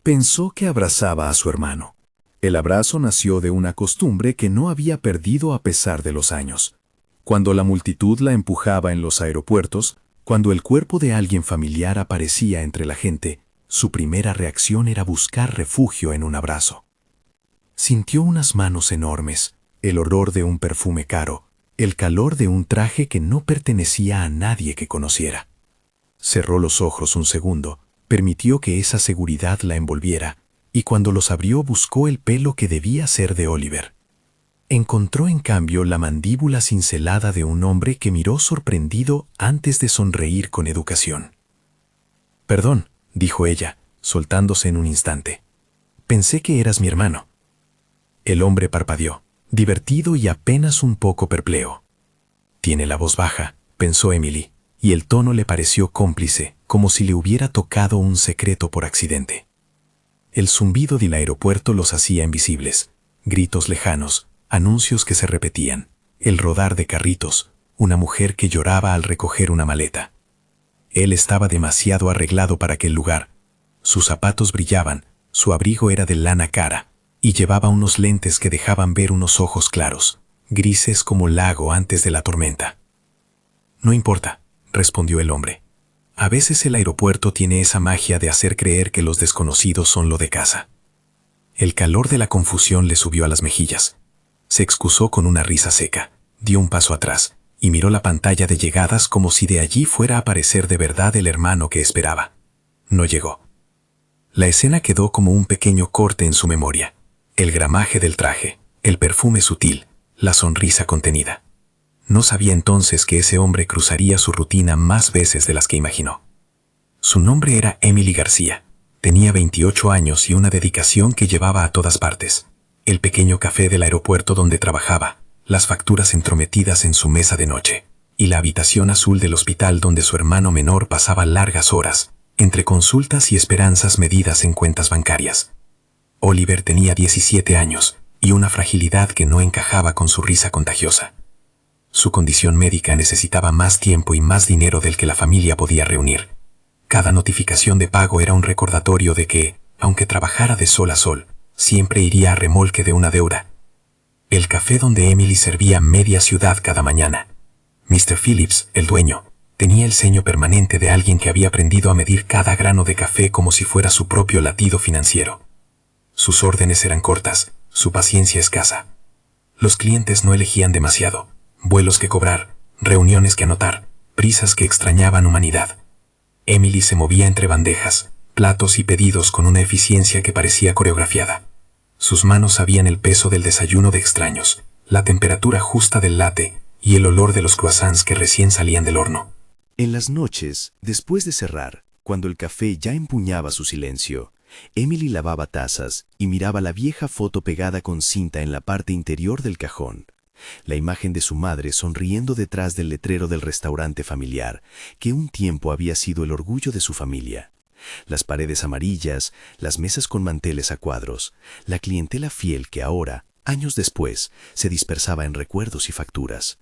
Pensó que abrazaba a su hermano. El abrazo nació de una costumbre que no había perdido a pesar de los años. Cuando la multitud la empujaba en los aeropuertos, cuando el cuerpo de alguien familiar aparecía entre la gente, su primera reacción era buscar refugio en un abrazo. Sintió unas manos enormes, el olor de un perfume caro, el calor de un traje que no pertenecía a nadie que conociera. Cerró los ojos un segundo, permitió que esa seguridad la envolviera, y cuando los abrió buscó el pelo que debía ser de Oliver. Encontró en cambio la mandíbula cincelada de un hombre que miró sorprendido antes de sonreír con educación. «Perdón», dijo ella, soltándose en un instante. «Pensé que eras mi hermano». El hombre parpadeó, divertido y apenas un poco perplejo. «Tiene la voz baja», pensó Emily, y el tono le pareció cómplice, como si le hubiera tocado un secreto por accidente. El zumbido del aeropuerto los hacía invisibles, gritos lejanos, anuncios que se repetían, el rodar de carritos, una mujer que lloraba al recoger una maleta. Él estaba demasiado arreglado para aquel lugar. Sus zapatos brillaban, su abrigo era de lana cara, y llevaba unos lentes que dejaban ver unos ojos claros, grises como lago antes de la tormenta. «No importa», respondió el hombre. «A veces el aeropuerto tiene esa magia de hacer creer que los desconocidos son lo de casa». El calor de la confusión le subió a las mejillas. Se excusó con una risa seca, dio un paso atrás y miró la pantalla de llegadas como si de allí fuera a aparecer de verdad el hermano que esperaba. No llegó. La escena quedó como un pequeño corte en su memoria. El gramaje del traje, el perfume sutil, la sonrisa contenida. No sabía entonces que ese hombre cruzaría su rutina más veces de las que imaginó. Su nombre era Emily García. Tenía 28 años y una dedicación que llevaba a todas partes. El pequeño café del aeropuerto donde trabajaba, las facturas entrometidas en su mesa de noche, y la habitación azul del hospital donde su hermano menor pasaba largas horas, entre consultas y esperanzas medidas en cuentas bancarias. Oliver tenía 17 años y una fragilidad que no encajaba con su risa contagiosa. Su condición médica necesitaba más tiempo y más dinero del que la familia podía reunir. Cada notificación de pago era un recordatorio de que, aunque trabajara de sol a sol, siempre iría a remolque de una deuda. El café donde Emily servía media ciudad cada mañana. Mr. Phillips, el dueño, tenía el ceño permanente de alguien que había aprendido a medir cada grano de café como si fuera su propio latido financiero. Sus órdenes eran cortas, su paciencia escasa. Los clientes no elegían demasiado, vuelos que cobrar, reuniones que anotar, prisas que extrañaban humanidad. Emily se movía entre bandejas, platos y pedidos con una eficiencia que parecía coreografiada. Sus manos sabían el peso del desayuno de extraños, la temperatura justa del latte y el olor de los croissants que recién salían del horno. En las noches, después de cerrar, cuando el café ya empuñaba su silencio, Emily lavaba tazas y miraba la vieja foto pegada con cinta en la parte interior del cajón. La imagen de su madre sonriendo detrás del letrero del restaurante familiar, que un tiempo había sido el orgullo de su familia. Las paredes amarillas, las mesas con manteles a cuadros, la clientela fiel que ahora, años después, se dispersaba en recuerdos y facturas.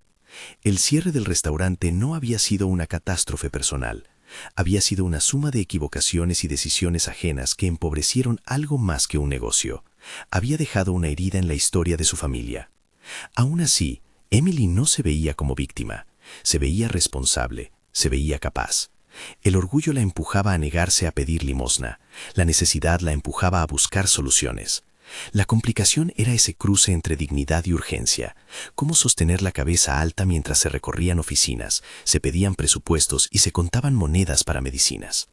El cierre del restaurante no había sido una catástrofe personal, había sido una suma de equivocaciones y decisiones ajenas que empobrecieron algo más que un negocio. Había dejado una herida en la historia de su familia. Aún así, Emily no se veía como víctima, se veía responsable, se veía capaz. El orgullo la empujaba a negarse a pedir limosna, la necesidad la empujaba a buscar soluciones. La complicación era ese cruce entre dignidad y urgencia, cómo sostener la cabeza alta mientras se recorrían oficinas, se pedían presupuestos y se contaban monedas para medicinas.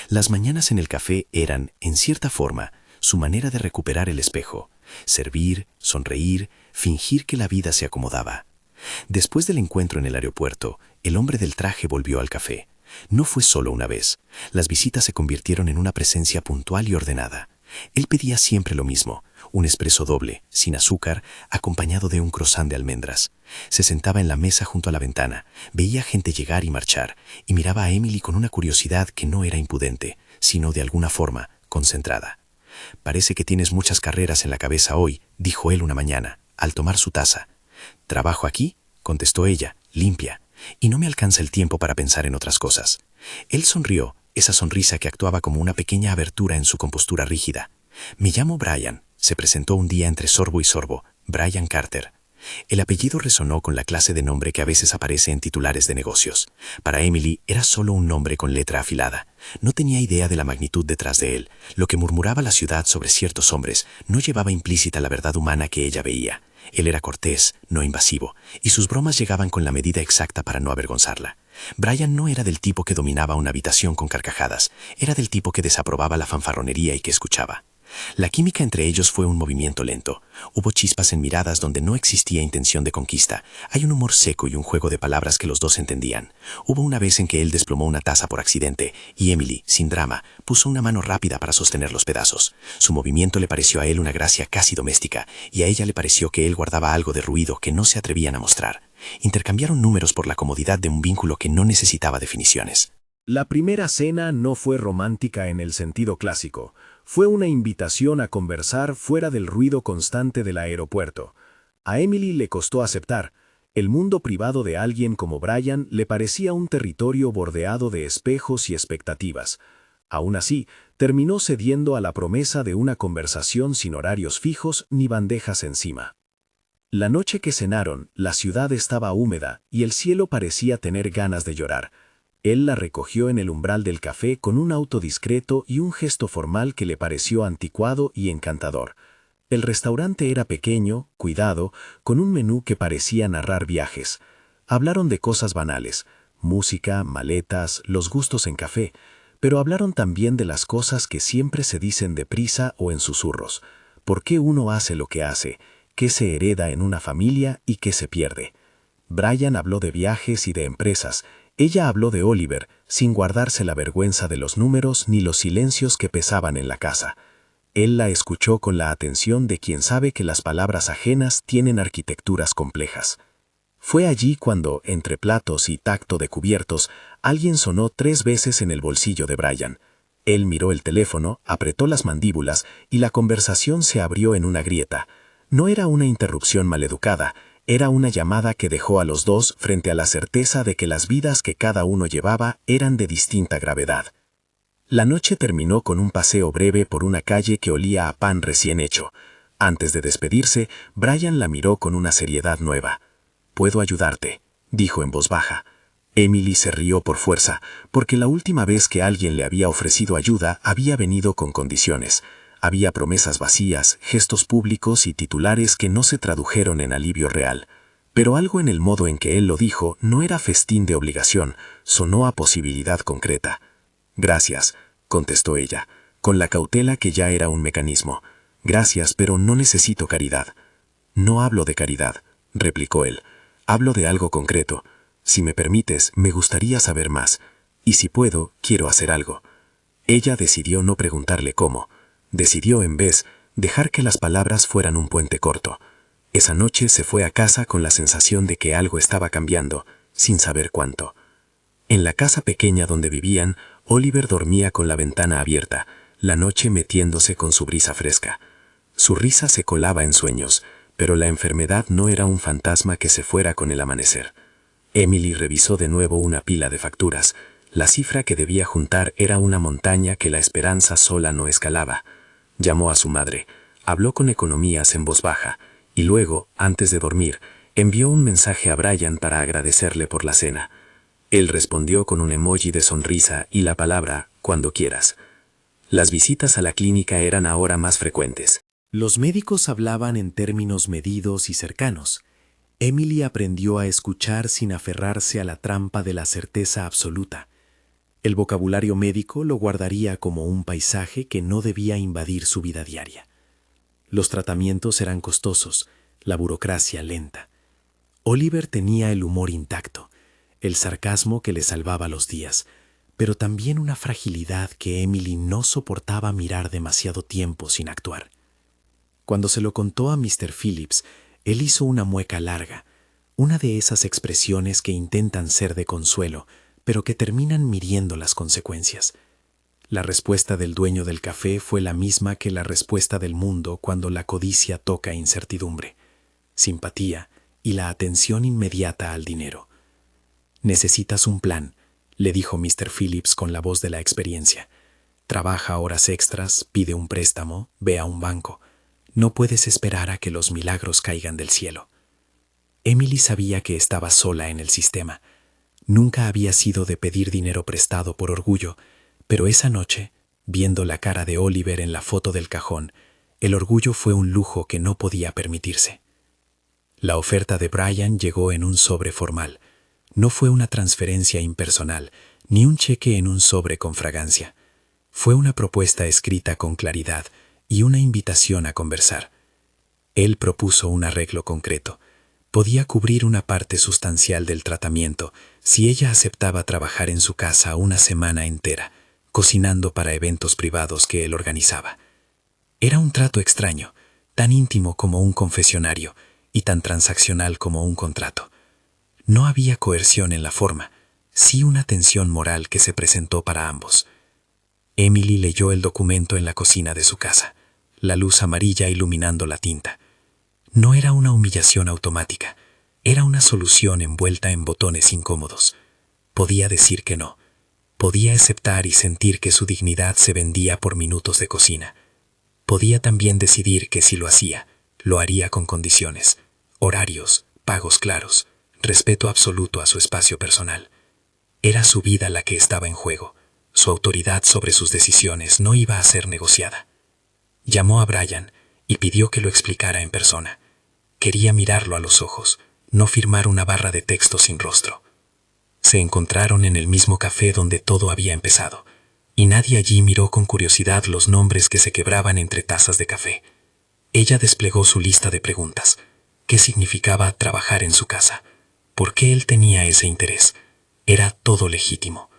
Las mañanas en el café eran, en cierta forma, su manera de recuperar el espejo, servir, sonreír, fingir que la vida se acomodaba. Después del encuentro en el aeropuerto, el hombre del traje volvió al café. No fue solo una vez. Las visitas se convirtieron en una presencia puntual y ordenada. Él pedía siempre lo mismo, un espresso doble, sin azúcar, acompañado de un croissant de almendras. Se sentaba en la mesa junto a la ventana, veía gente llegar y marchar, y miraba a Emily con una curiosidad que no era impudente, sino de alguna forma concentrada. «Parece que tienes muchas carreras en la cabeza hoy», dijo él una mañana, al tomar su taza. «¿Trabajo aquí?», contestó ella, limpia, «y no me alcanza el tiempo para pensar en otras cosas». Él sonrió esa sonrisa que actuaba como una pequeña abertura en su compostura rígida. «Me llamo Brian», se presentó un día entre sorbo y sorbo, Brian Carter. El apellido resonó con la clase de nombre que a veces aparece en titulares de negocios. Para Emily era solo un nombre con letra afilada. No tenía idea de la magnitud detrás de él. Lo que murmuraba la ciudad sobre ciertos hombres no llevaba implícita la verdad humana que ella veía. Él era cortés, no invasivo, y sus bromas llegaban con la medida exacta para no avergonzarla. Brian no era del tipo que dominaba una habitación con carcajadas, era del tipo que desaprobaba la fanfarronería y que escuchaba. La química entre ellos fue un movimiento lento. Hubo chispas en miradas donde no existía intención de conquista. Hay un humor seco y un juego de palabras que los dos entendían. Hubo una vez en que él desplomó una taza por accidente y Emily, sin drama, puso una mano rápida para sostener los pedazos. Su movimiento le pareció a él una gracia casi doméstica y a ella le pareció que él guardaba algo de ruido que no se atrevían a mostrar. Intercambiaron números por la comodidad de un vínculo que no necesitaba definiciones. La primera cena no fue romántica en el sentido clásico. Fue una invitación a conversar fuera del ruido constante del aeropuerto. A Emily le costó aceptar. El mundo privado de alguien como Brian le parecía un territorio bordeado de espejos y expectativas. Aún así, terminó cediendo a la promesa de una conversación sin horarios fijos ni bandejas encima. La noche que cenaron, la ciudad estaba húmeda y el cielo parecía tener ganas de llorar. Él la recogió en el umbral del café con un auto discreto y un gesto formal que le pareció anticuado y encantador. El restaurante era pequeño, cuidado, con un menú que parecía narrar viajes. Hablaron de cosas banales, música, maletas, los gustos en café, pero hablaron también de las cosas que siempre se dicen deprisa o en susurros. ¿Por qué uno hace lo que hace? ¿Qué se hereda en una familia y qué se pierde? Brian habló de viajes y de empresas. Ella habló de Oliver, sin guardarse la vergüenza de los números ni los silencios que pesaban en la casa. Él la escuchó con la atención de quien sabe que las palabras ajenas tienen arquitecturas complejas. Fue allí cuando, entre platos y tacto de cubiertos, alguien sonó 3 veces en el bolsillo de Brian. Él miró el teléfono, apretó las mandíbulas y la conversación se abrió en una grieta. No era una interrupción maleducada, era una llamada que dejó a los dos frente a la certeza de que las vidas que cada uno llevaba eran de distinta gravedad. La noche terminó con un paseo breve por una calle que olía a pan recién hecho. Antes de despedirse, Brian la miró con una seriedad nueva. «Puedo ayudarte», dijo en voz baja. Emily se rió por fuerza, porque la última vez que alguien le había ofrecido ayuda había venido con condiciones. Había promesas vacías, gestos públicos y titulares que no se tradujeron en alivio real. Pero algo en el modo en que él lo dijo no era festín de obligación, sonó a posibilidad concreta. «Gracias», contestó ella, con la cautela que ya era un mecanismo. «Gracias, pero no necesito caridad». «No hablo de caridad», replicó él. «Hablo de algo concreto. Si me permites, me gustaría saber más. Y si puedo, quiero hacer algo». Ella decidió no preguntarle cómo. Decidió, en vez, dejar que las palabras fueran un puente corto. Esa noche se fue a casa con la sensación de que algo estaba cambiando, sin saber cuánto. En la casa pequeña donde vivían, Oliver dormía con la ventana abierta, la noche metiéndose con su brisa fresca. Su risa se colaba en sueños, pero la enfermedad no era un fantasma que se fuera con el amanecer. Emily revisó de nuevo una pila de facturas. La cifra que debía juntar era una montaña que la esperanza sola no escalaba. Llamó a su madre, habló con economías en voz baja, y luego, antes de dormir, envió un mensaje a Brian para agradecerle por la cena. Él respondió con un emoji de sonrisa y la palabra «cuando quieras». Las visitas a la clínica eran ahora más frecuentes. Los médicos hablaban en términos medidos y cercanos. Emily aprendió a escuchar sin aferrarse a la trampa de la certeza absoluta. El vocabulario médico lo guardaría como un paisaje que no debía invadir su vida diaria. Los tratamientos eran costosos, la burocracia lenta. Oliver tenía el humor intacto, el sarcasmo que le salvaba los días, pero también una fragilidad que Emily no soportaba mirar demasiado tiempo sin actuar. Cuando se lo contó a Mr. Phillips, él hizo una mueca larga, una de esas expresiones que intentan ser de consuelo, pero que terminan midiendo las consecuencias. La respuesta del dueño del café fue la misma que la respuesta del mundo cuando la codicia toca incertidumbre, simpatía y la atención inmediata al dinero. «Necesitas un plan», le dijo Mr. Phillips con la voz de la experiencia. Trabaja horas extras, pide un préstamo, ve a un banco. No puedes esperar a que los milagros caigan del cielo. Emily sabía que estaba sola en el sistema. Nunca había sido de pedir dinero prestado por orgullo, pero esa noche, viendo la cara de Oliver en la foto del cajón, el orgullo fue un lujo que no podía permitirse. La oferta de Brian llegó en un sobre formal. No fue una transferencia impersonal, ni un cheque en un sobre con fragancia. Fue una propuesta escrita con claridad y una invitación a conversar. Él propuso un arreglo concreto. Podía cubrir una parte sustancial del tratamiento si ella aceptaba trabajar en su casa una semana entera, cocinando para eventos privados que él organizaba. Era un trato extraño, tan íntimo como un confesionario y tan transaccional como un contrato. No había coerción en la forma, sí una tensión moral que se presentó para ambos. Emily leyó el documento en la cocina de su casa, la luz amarilla iluminando la tinta. No era una humillación automática, era una solución envuelta en botones incómodos. Podía decir que no. Podía aceptar y sentir que su dignidad se vendía por minutos de cocina. Podía también decidir que si lo hacía, lo haría con condiciones, horarios, pagos claros, respeto absoluto a su espacio personal. Era su vida la que estaba en juego. Su autoridad sobre sus decisiones no iba a ser negociada. Llamó a Brian y pidió que lo explicara en persona. Quería mirarlo a los ojos, no firmar una barra de texto sin rostro. Se encontraron en el mismo café donde todo había empezado, y nadie allí miró con curiosidad los nombres que se quebraban entre tazas de café. Ella desplegó su lista de preguntas. ¿Qué significaba trabajar en su casa? ¿Por qué él tenía ese interés? Era todo legítimo.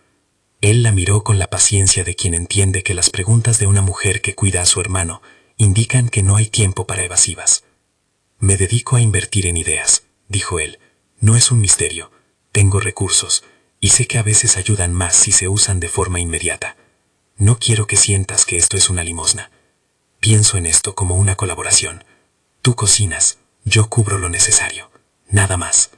Él la miró con la paciencia de quien entiende que las preguntas de una mujer que cuida a su hermano indican que no hay tiempo para evasivas. Me dedico a invertir en ideas, dijo él. No es un misterio. Tengo recursos, y sé que a veces ayudan más si se usan de forma inmediata. No quiero que sientas que esto es una limosna. Pienso en esto como una colaboración. Tú cocinas, yo cubro lo necesario. Nada más.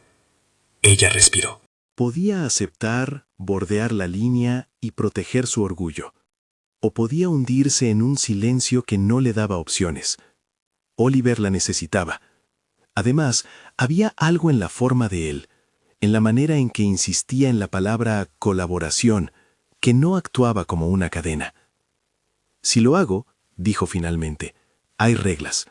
Ella respiró. Podía aceptar, bordear la línea y proteger su orgullo. O podía hundirse en un silencio que no le daba opciones. Oliver la necesitaba. Además, había algo en la forma de él, en la manera en que insistía en la palabra colaboración, que no actuaba como una cadena. Si lo hago, dijo finalmente, hay reglas.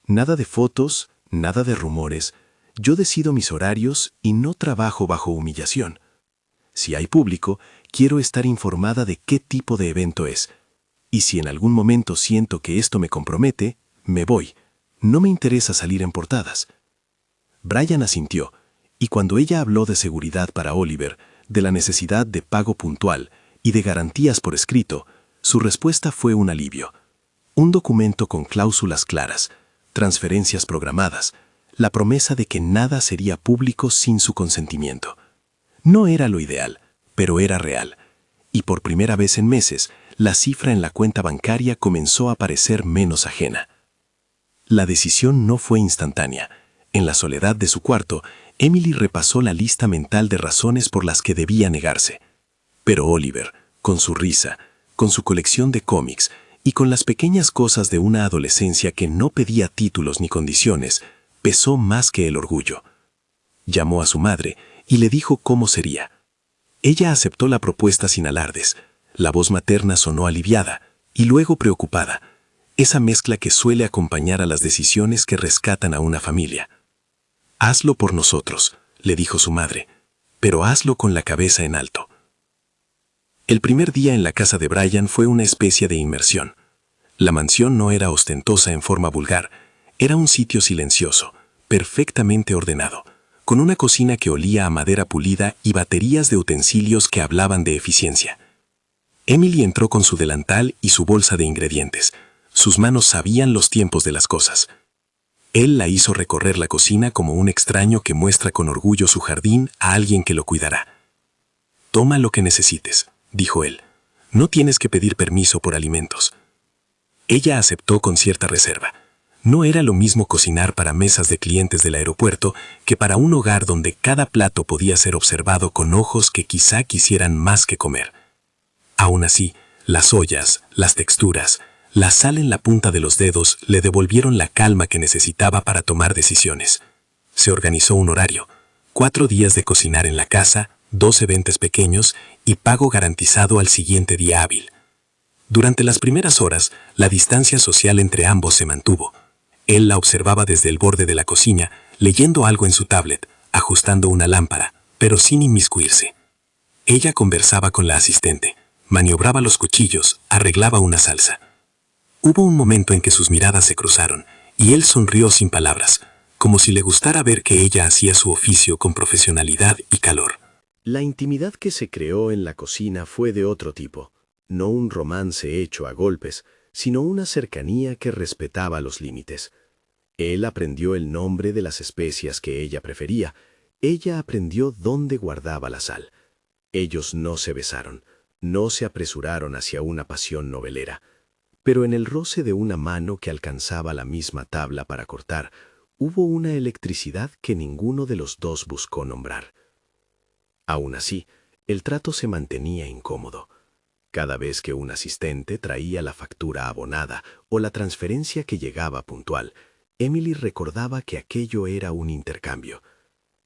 Nada de fotos, nada de rumores. Yo decido mis horarios y no trabajo bajo humillación. Si hay público, quiero estar informada de qué tipo de evento es. Y si en algún momento siento que esto me compromete, me voy. No me interesa salir en portadas. Brian asintió, y cuando ella habló de seguridad para Oliver, de la necesidad de pago puntual y de garantías por escrito, su respuesta fue un alivio. Un documento con cláusulas claras, transferencias programadas, la promesa de que nada sería público sin su consentimiento. No era lo ideal, pero era real. Y por primera vez en meses, la cifra en la cuenta bancaria comenzó a parecer menos ajena. La decisión no fue instantánea. En la soledad de su cuarto, Emily repasó la lista mental de razones por las que debía negarse. Pero Oliver, con su risa, con su colección de cómics y con las pequeñas cosas de una adolescencia que no pedía títulos ni condiciones, pesó más que el orgullo. Llamó a su madre y le dijo cómo sería. Ella aceptó la propuesta sin alardes. La voz materna sonó aliviada y luego preocupada, esa mezcla que suele acompañar a las decisiones que rescatan a una familia. «Hazlo por nosotros», le dijo su madre, «pero hazlo con la cabeza en alto». El primer día en la casa de Brian fue una especie de inmersión. La mansión no era ostentosa en forma vulgar, era un sitio silencioso, perfectamente ordenado, con una cocina que olía a madera pulida y baterías de utensilios que hablaban de eficiencia. Emily entró con su delantal y su bolsa de ingredientes. Sus manos sabían los tiempos de las cosas. Él la hizo recorrer la cocina como un extraño que muestra con orgullo su jardín a alguien que lo cuidará. «Toma lo que necesites», dijo él. «No tienes que pedir permiso por alimentos». Ella aceptó con cierta reserva. No era lo mismo cocinar para mesas de clientes del aeropuerto que para un hogar donde cada plato podía ser observado con ojos que quizá quisieran más que comer. Aún así, las ollas, las texturas, la sal en la punta de los dedos le devolvieron la calma que necesitaba para tomar decisiones. Se organizó un horario, 4 días de cocinar en la casa, 2 eventos pequeños y pago garantizado al siguiente día hábil. Durante las primeras horas, la distancia social entre ambos se mantuvo. Él la observaba desde el borde de la cocina, leyendo algo en su tablet, ajustando una lámpara, pero sin inmiscuirse. Ella conversaba con la asistente, maniobraba los cuchillos, arreglaba una salsa. Hubo un momento en que sus miradas se cruzaron, y él sonrió sin palabras, como si le gustara ver que ella hacía su oficio con profesionalidad y calor. La intimidad que se creó en la cocina fue de otro tipo, no un romance hecho a golpes, sino una cercanía que respetaba los límites. Él aprendió el nombre de las especias que ella prefería, ella aprendió dónde guardaba la sal. Ellos no se besaron, no se apresuraron hacia una pasión novelera, pero en el roce de una mano que alcanzaba la misma tabla para cortar, hubo una electricidad que ninguno de los dos buscó nombrar. Aún así, el trato se mantenía incómodo. Cada vez que un asistente traía la factura abonada o la transferencia que llegaba puntual, Emily recordaba que aquello era un intercambio.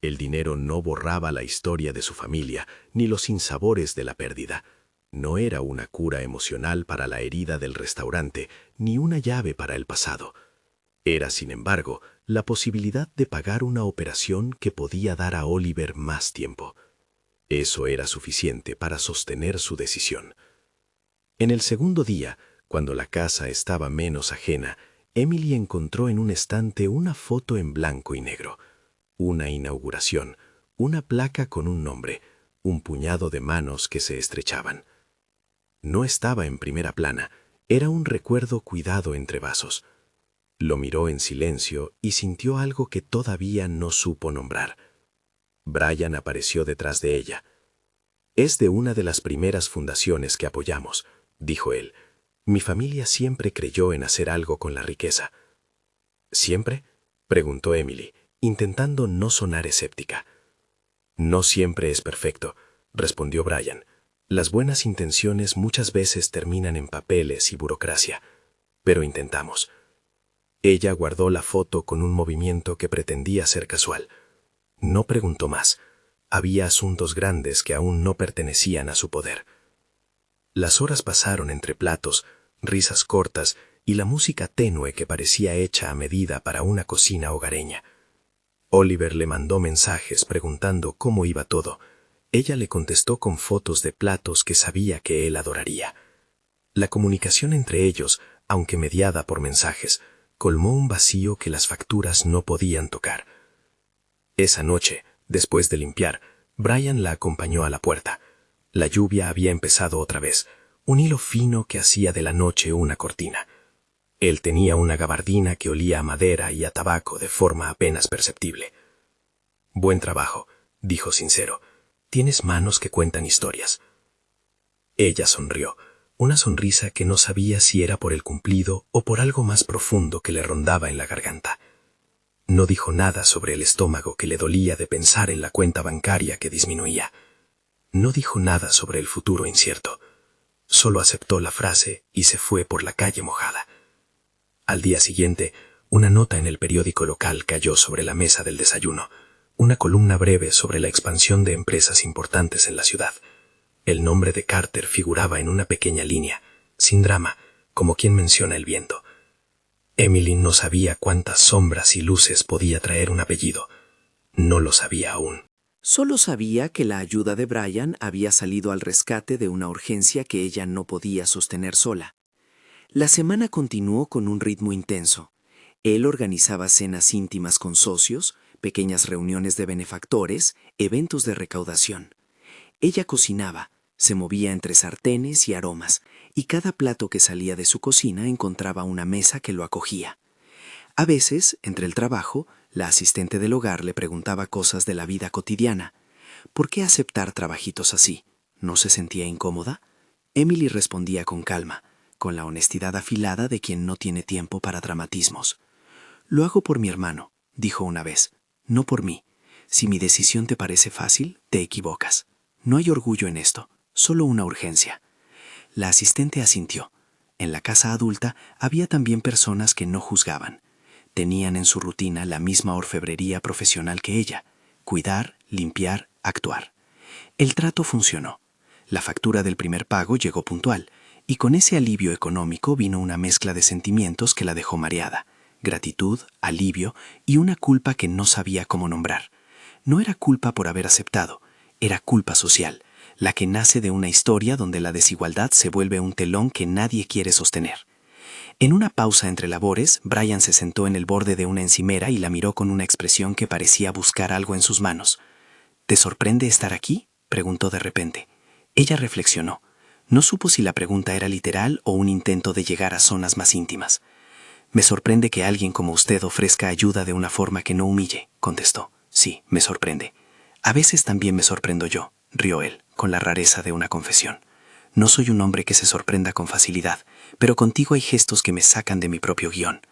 El dinero no borraba la historia de su familia, ni los sinsabores de la pérdida. No era una cura emocional para la herida del restaurante, ni una llave para el pasado. Era, sin embargo, la posibilidad de pagar una operación que podía dar a Oliver más tiempo. Eso era suficiente para sostener su decisión. En el segundo día, cuando la casa estaba menos ajena, Emily encontró en un estante una foto en blanco y negro, una inauguración, una placa con un nombre, un puñado de manos que se estrechaban. No estaba en primera plana, era un recuerdo cuidado entre vasos. Lo miró en silencio y sintió algo que todavía no supo nombrar. Brian apareció detrás de ella. «Es de una de las primeras fundaciones que apoyamos», dijo él. «Mi familia siempre creyó en hacer algo con la riqueza». «¿Siempre?», preguntó Emily, intentando no sonar escéptica. «No siempre es perfecto», respondió Brian. «Las buenas intenciones muchas veces terminan en papeles y burocracia, pero intentamos». Ella guardó la foto con un movimiento que pretendía ser casual. No preguntó más. Había asuntos grandes que aún no pertenecían a su poder. Las horas pasaron entre platos, risas cortas y la música tenue que parecía hecha a medida para una cocina hogareña. Oliver le mandó mensajes preguntando cómo iba todo. Ella le contestó con fotos de platos que sabía que él adoraría. La comunicación entre ellos, aunque mediada por mensajes, colmó un vacío que las facturas no podían tocar. Esa noche, después de limpiar, Brian la acompañó a la puerta. La lluvia había empezado otra vez, un hilo fino que hacía de la noche una cortina. Él tenía una gabardina que olía a madera y a tabaco de forma apenas perceptible. «Buen trabajo», dijo sincero. «Tienes manos que cuentan historias». Ella sonrió, una sonrisa que no sabía si era por el cumplido o por algo más profundo que le rondaba en la garganta. No dijo nada sobre el estómago que le dolía de pensar en la cuenta bancaria que disminuía. No dijo nada sobre el futuro incierto. Solo aceptó la frase y se fue por la calle mojada. Al día siguiente, una nota en el periódico local cayó sobre la mesa del desayuno, una columna breve sobre la expansión de empresas importantes en la ciudad. El nombre de Carter figuraba en una pequeña línea, sin drama, como quien menciona el viento. Emily no sabía cuántas sombras y luces podía traer un apellido. No lo sabía aún. Solo sabía que la ayuda de Brian había salido al rescate de una urgencia que ella no podía sostener sola. La semana continuó con un ritmo intenso. Él organizaba cenas íntimas con socios, pequeñas reuniones de benefactores, eventos de recaudación. Ella cocinaba, se movía entre sartenes y aromas, y cada plato que salía de su cocina encontraba una mesa que lo acogía. A veces, entre el trabajo, la asistente del hogar le preguntaba cosas de la vida cotidiana. ¿Por qué aceptar trabajitos así? ¿No se sentía incómoda? Emily respondía con calma, con la honestidad afilada de quien no tiene tiempo para dramatismos. Lo hago por mi hermano, dijo una vez, no por mí. Si mi decisión te parece fácil, te equivocas. No hay orgullo en esto, solo una urgencia. La asistente asintió. En la casa adulta había también personas que no juzgaban. Tenían en su rutina la misma orfebrería profesional que ella: cuidar, limpiar, actuar. El trato funcionó. La factura del primer pago llegó puntual, y con ese alivio económico vino una mezcla de sentimientos que la dejó mareada: gratitud, alivio y una culpa que no sabía cómo nombrar. No era culpa por haber aceptado, era culpa social, la que nace de una historia donde la desigualdad se vuelve un telón que nadie quiere sostener. En una pausa entre labores, Brian se sentó en el borde de una encimera y la miró con una expresión que parecía buscar algo en sus manos. ¿Te sorprende estar aquí?, preguntó de repente. Ella reflexionó. No supo si la pregunta era literal o un intento de llegar a zonas más íntimas. Me sorprende que alguien como usted ofrezca ayuda de una forma que no humille, contestó. Sí, me sorprende. A veces también me sorprendo yo, rió él, con la rareza de una confesión. No soy un hombre que se sorprenda con facilidad, pero contigo hay gestos que me sacan de mi propio guión.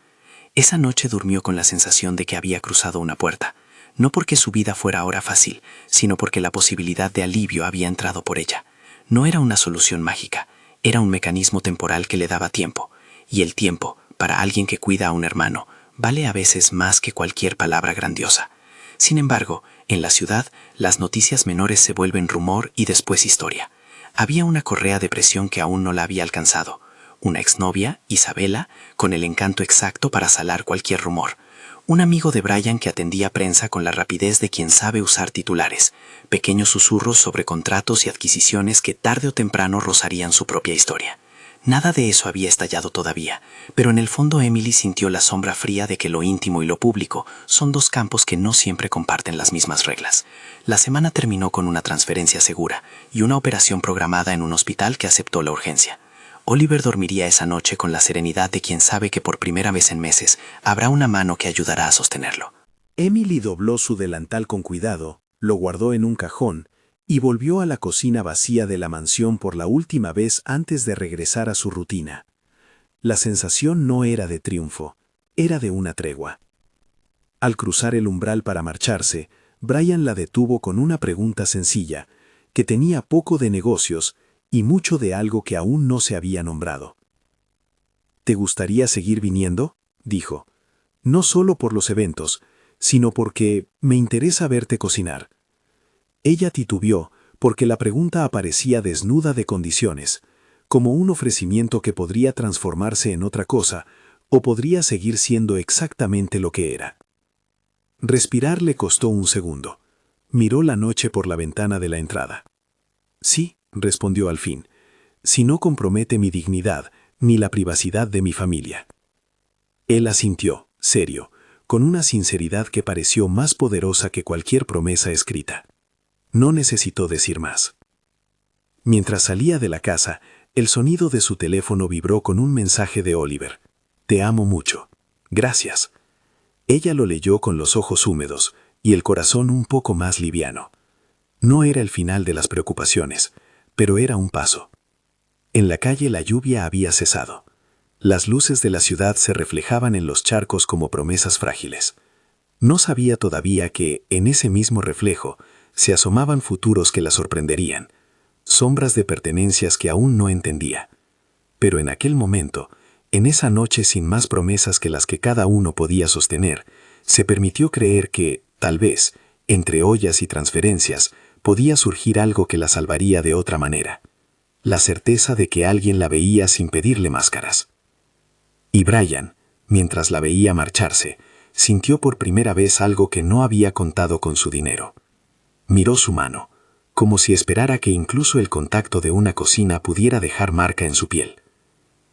Esa noche durmió con la sensación de que había cruzado una puerta, no porque su vida fuera ahora fácil, sino porque la posibilidad de alivio había entrado por ella. No era una solución mágica, era un mecanismo temporal que le daba tiempo, y el tiempo, para alguien que cuida a un hermano, vale a veces más que cualquier palabra grandiosa. Sin embargo, en la ciudad, las noticias menores se vuelven rumor y después historia. Había una correa de presión que aún no la había alcanzado. Una exnovia, Isabela, con el encanto exacto para salar cualquier rumor. Un amigo de Brian que atendía prensa con la rapidez de quien sabe usar titulares. Pequeños susurros sobre contratos y adquisiciones que tarde o temprano rozarían su propia historia. Nada de eso había estallado todavía, pero en el fondo Emily sintió la sombra fría de que lo íntimo y lo público son dos campos que no siempre comparten las mismas reglas. La semana terminó con una transferencia segura y una operación programada en un hospital que aceptó la urgencia. Oliver dormiría esa noche con la serenidad de quien sabe que por primera vez en meses habrá una mano que ayudará a sostenerlo. Emily dobló su delantal con cuidado, lo guardó en un cajón y volvió a la cocina vacía de la mansión por la última vez antes de regresar a su rutina. La sensación no era de triunfo, era de una tregua. Al cruzar el umbral para marcharse, Brian la detuvo con una pregunta sencilla, que tenía poco de negocios y mucho de algo que aún no se había nombrado. ¿Te gustaría seguir viniendo?, dijo. No solo por los eventos, sino porque me interesa verte cocinar. Ella titubeó porque la pregunta aparecía desnuda de condiciones, como un ofrecimiento que podría transformarse en otra cosa o podría seguir siendo exactamente lo que era. Respirar le costó un segundo. Miró la noche por la ventana de la entrada. Sí, respondió al fin, si no compromete mi dignidad ni la privacidad de mi familia. Él asintió, serio, con una sinceridad que pareció más poderosa que cualquier promesa escrita. No necesitó decir más. Mientras salía de la casa, el sonido de su teléfono vibró con un mensaje de Oliver. Te amo mucho. Gracias. Ella lo leyó con los ojos húmedos y el corazón un poco más liviano. No era el final de las preocupaciones, pero era un paso. En la calle la lluvia había cesado. Las luces de la ciudad se reflejaban en los charcos como promesas frágiles. No sabía todavía que, en ese mismo reflejo, se asomaban futuros que la sorprenderían, sombras de pertenencias que aún no entendía. Pero en aquel momento, en esa noche sin más promesas que las que cada uno podía sostener, se permitió creer que, tal vez, entre ollas y transferencias, podía surgir algo que la salvaría de otra manera. La certeza de que alguien la veía sin pedirle máscaras. Y Brian, mientras la veía marcharse, sintió por primera vez algo que no había contado con su dinero. Miró su mano, como si esperara que incluso el contacto de una cocina pudiera dejar marca en su piel.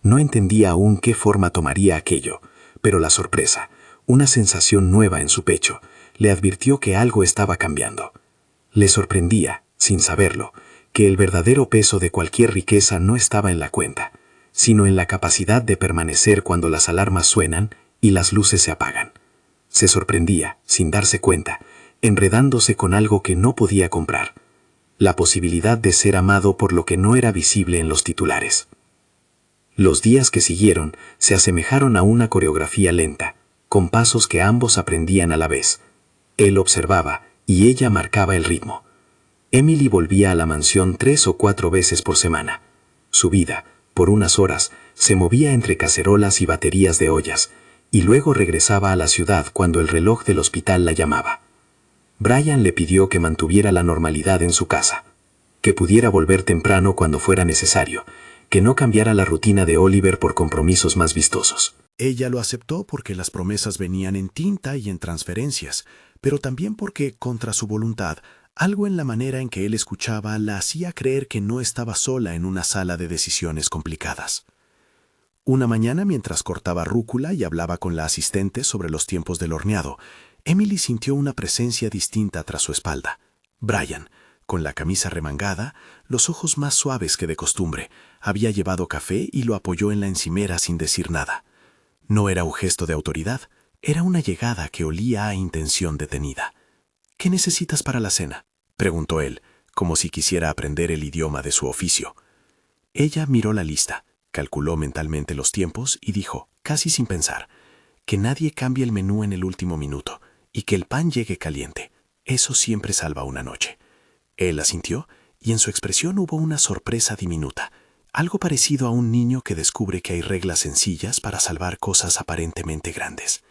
No entendía aún qué forma tomaría aquello, pero la sorpresa, una sensación nueva en su pecho, le advirtió que algo estaba cambiando. Le sorprendía, sin saberlo, que el verdadero peso de cualquier riqueza no estaba en la cuenta, sino en la capacidad de permanecer cuando las alarmas suenan y las luces se apagan. Se sorprendía, sin darse cuenta, enredándose con algo que no podía comprar, la posibilidad de ser amado por lo que no era visible en los titulares. Los días que siguieron se asemejaron a una coreografía lenta, con pasos que ambos aprendían a la vez. Él observaba y ella marcaba el ritmo. Emily volvía a la mansión 3 o 4 veces por semana. Su vida, por unas horas, se movía entre cacerolas y baterías de ollas, y luego regresaba a la ciudad cuando el reloj del hospital la llamaba. Brian le pidió que mantuviera la normalidad en su casa, que pudiera volver temprano cuando fuera necesario, que no cambiara la rutina de Oliver por compromisos más vistosos. Ella lo aceptó porque las promesas venían en tinta y en transferencias, pero también porque, contra su voluntad, algo en la manera en que él escuchaba la hacía creer que no estaba sola en una sala de decisiones complicadas. Una mañana, mientras cortaba rúcula y hablaba con la asistente sobre los tiempos del horneado, Emily sintió una presencia distinta tras su espalda. Brian, con la camisa remangada, los ojos más suaves que de costumbre, había llevado café y lo apoyó en la encimera sin decir nada. No era un gesto de autoridad, era una llegada que olía a intención detenida. «¿Qué necesitas para la cena?», preguntó él, como si quisiera aprender el idioma de su oficio. Ella miró la lista, calculó mentalmente los tiempos y dijo, casi sin pensar, que nadie cambie el menú en el último minuto y que el pan llegue caliente. Eso siempre salva una noche. Él asintió y en su expresión hubo una sorpresa diminuta, algo parecido a un niño que descubre que hay reglas sencillas para salvar cosas aparentemente grandes.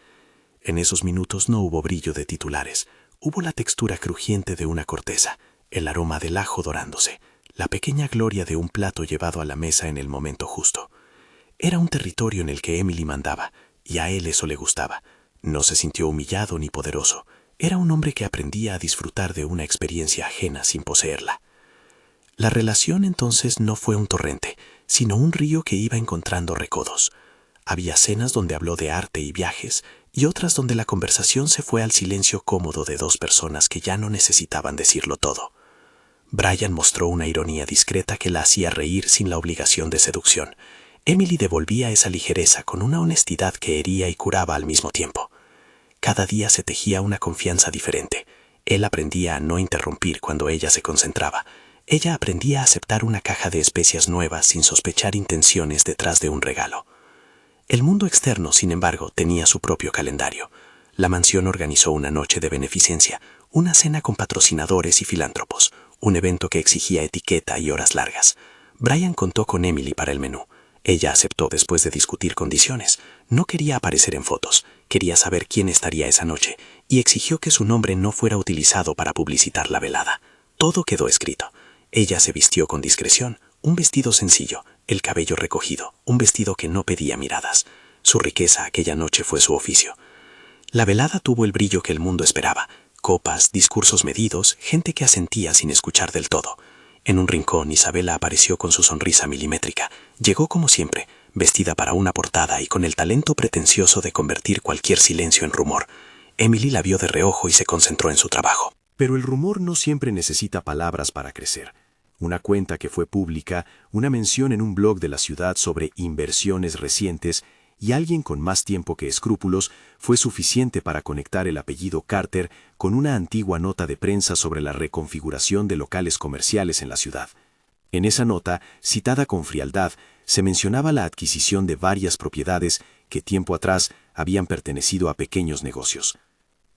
En esos minutos no hubo brillo de titulares. Hubo la textura crujiente de una corteza, el aroma del ajo dorándose, la pequeña gloria de un plato llevado a la mesa en el momento justo. Era un territorio en el que Emily mandaba, y a él eso le gustaba. No se sintió humillado ni poderoso. Era un hombre que aprendía a disfrutar de una experiencia ajena sin poseerla. La relación entonces no fue un torrente, sino un río que iba encontrando recodos. Había cenas donde habló de arte y viajes, y otras donde la conversación se fue al silencio cómodo de dos personas que ya no necesitaban decirlo todo. Brian mostró una ironía discreta que la hacía reír sin la obligación de seducción. Emily devolvía esa ligereza con una honestidad que hería y curaba al mismo tiempo. Cada día se tejía una confianza diferente. Él aprendía a no interrumpir cuando ella se concentraba. Ella aprendía a aceptar una caja de especias nuevas sin sospechar intenciones detrás de un regalo. El mundo externo, sin embargo, tenía su propio calendario. La mansión organizó una noche de beneficencia, una cena con patrocinadores y filántropos, un evento que exigía etiqueta y horas largas. Brian contó con Emily para el menú. Ella aceptó después de discutir condiciones. No quería aparecer en fotos, quería saber quién estaría esa noche, y exigió que su nombre no fuera utilizado para publicitar la velada. Todo quedó escrito. Ella se vistió con discreción, un vestido sencillo, el cabello recogido, un vestido que no pedía miradas. Su riqueza aquella noche fue su oficio. La velada tuvo el brillo que el mundo esperaba. Copas, discursos medidos, gente que asentía sin escuchar del todo. En un rincón, Isabela apareció con su sonrisa milimétrica. Llegó como siempre, vestida para una portada y con el talento pretencioso de convertir cualquier silencio en rumor. Emily la vio de reojo y se concentró en su trabajo. Pero el rumor no siempre necesita palabras para crecer. Una cuenta que fue pública, una mención en un blog de la ciudad sobre inversiones recientes y alguien con más tiempo que escrúpulos fue suficiente para conectar el apellido Carter con una antigua nota de prensa sobre la reconfiguración de locales comerciales en la ciudad. En esa nota, citada con frialdad, se mencionaba la adquisición de varias propiedades que tiempo atrás habían pertenecido a pequeños negocios.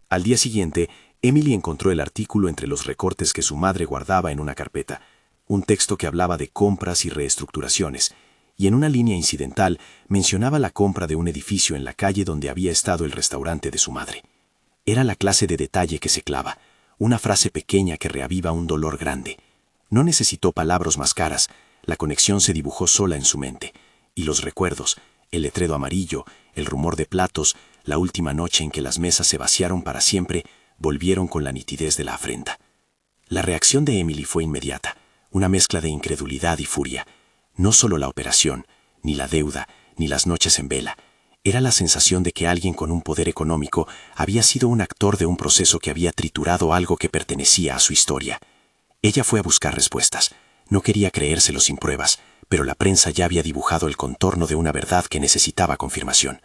Al día siguiente, Emily encontró el artículo entre los recortes que su madre guardaba en una carpeta, un texto que hablaba de compras y reestructuraciones, y en una línea incidental mencionaba la compra de un edificio en la calle donde había estado el restaurante de su madre. Era la clase de detalle que se clava, una frase pequeña que reaviva un dolor grande. No necesitó palabras más caras, la conexión se dibujó sola en su mente, y los recuerdos, el letrero amarillo, el rumor de platos, la última noche en que las mesas se vaciaron para siempre, volvieron con la nitidez de la afrenta. La reacción de Emily fue inmediata, una mezcla de incredulidad y furia. No solo la operación, ni la deuda, ni las noches en vela. Era la sensación de que alguien con un poder económico había sido un actor de un proceso que había triturado algo que pertenecía a su historia. Ella fue a buscar respuestas. No quería creérselo sin pruebas, pero la prensa ya había dibujado el contorno de una verdad que necesitaba confirmación.